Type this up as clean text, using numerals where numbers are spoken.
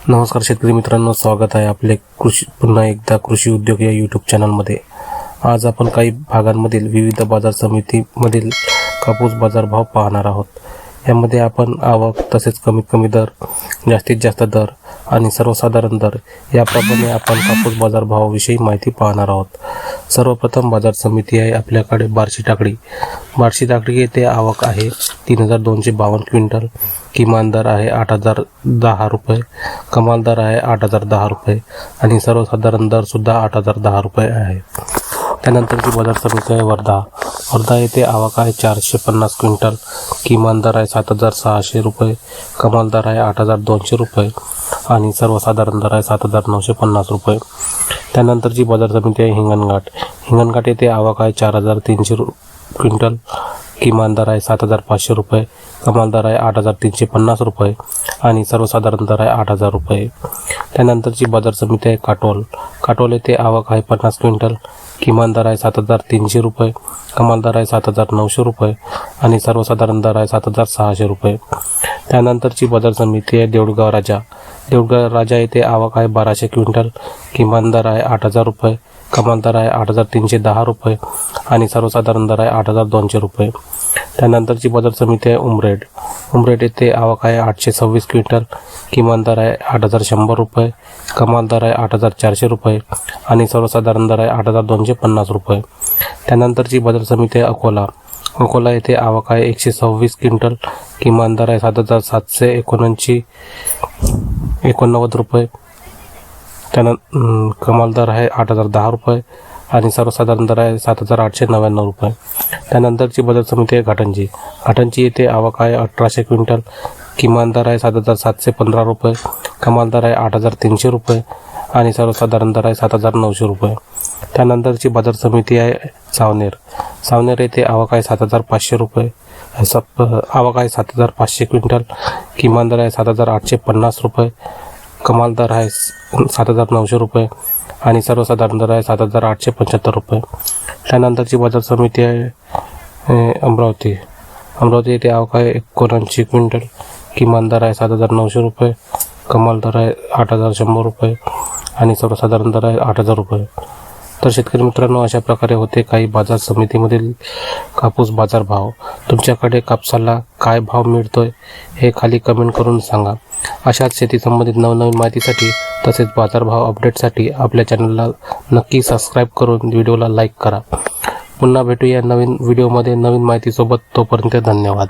नमस्कार शेतकरी मित्रांनो, स्वागत आहे आपले पुन्हा एकदा कृषी उद्योग या यूट्यूब चॅनलमध्ये। आज आपण काही भागांमधील विविध बाजार समितीमधील कापूस बाजारभाव पाहणार आहोत। यामध्ये आपण आवक, तसेच कमीत कमी दर, जास्तीत जास्त दर आणि सर्वसाधारण दर याप्रमाणे आपण कापूस बाजारभावाविषयी माहिती पाहणार आहोत। सर्वप्रथम बाजार समिती आहे आपल्याकडे बार्शी टाकळी येथे आवक आहे 3252 क्विंटल। किमान दर आहे 8010 रुपये, कमाल दर आहे 8010 रुपये आणि सर्वसाधारण दर सुद्धा 8010 रुपये आहे। त्यानंतरची बाजार समिती आहे वर्धा येथे आवक आहे 450 क्विंटल। किमान दर आहे 7600 रुपये, कमाल दर आहे 8200 रुपये आणि सर्वसाधारण दर आहे 7950 रुपये। त्यानंतरची बाजार समिती आहे हिंगणघाट येथे आवक आहे 4300 क्विंटल। किमान दर आहे 7500 रुपये, कमाल दर आहे 8350 रुपये आणि सर्वसाधारण दर आहे 8000 रुपये। त्यानंतरची बाजार समिती आहे काटोल येथे आवक आहे 50 क्विंटल। किमान दर आहे 7300 रुपये, कमाल दर आहे 7900 रुपये आणि सर्वसाधारण दर आहे 7600 रुपये। त्यानंतरची बाजार समिती आहे देऊळगाव राजा येथे आवक आहे 1200 क्विंटल। किमान दर आहे 8000 रुपये, कमाल दर आहे 8310 रुपये आणि सर्वसाधारण दर आहे 8200 रुपये। त्यानंतरची बाजार समिती आहे उमरेड येथे आवक आहे 826 क्विंटल। किमान दर आहे 8100 रुपये, कमाल दर आहे 8400 रुपये आणि सर्वसाधारण दर आहे 8250 रुपये। त्यानंतरची बाजार समिती आहे अकोला येथे आवक आहे 126 क्विंटल। किमान दर आहे 7789 रुपये, कमाल दर आहे 8010 रुपये आणि सर्वसाधारण दर आहे 7899 रुपये। त्यानंतरची बाजार समिती आहे घाटंजी येथे आवक आहे 1800 क्विंटल। किमान दर आहे 7715 रुपये, कमाल दर आहे 8300 रुपये आणि सर्वसाधारण दर आहे 7900 रुपये। त्यानंतरची बाजार समिती आहे सावनेर येथे आवक आहे 7500 रुपये, आवक आहे 7500 क्विंटल। किमान दर आहे 7850 रुपये, कमाल दर आहे 7900 रुपये आणि सर्वसाधारण दर आहे 7875 रुपये। त्यानंतरची बाजार समिती आहे अमरावती येथे आवक आहे 79 क्विंटल। किमान दर आहे 7900 रुपये, कमाल दर आहे 8100 रुपये आणि सर्वसाधारण दर आहे 8000 रुपये। तर शेतकरी मित्रांनो, अशा प्रकारे होते काही बाजार समितीमधील कापूस बाजारभाव। तुमच्याकडे कापसाला काय भाव मिळतोय हे खाली कमेंट करून सांगा। अशाच शेती संबंधित नवनवीन माहितीसाठी तसेच बाजारभाव अपडेटसाठी आपल्या चॅनलला नक्की सबस्क्राईब करून व्हिडिओला लाईक करा। पुन्हा भेटूया नवीन व्हिडिओमध्ये नवीन माहितीसोबत। तोपर्यंत धन्यवाद।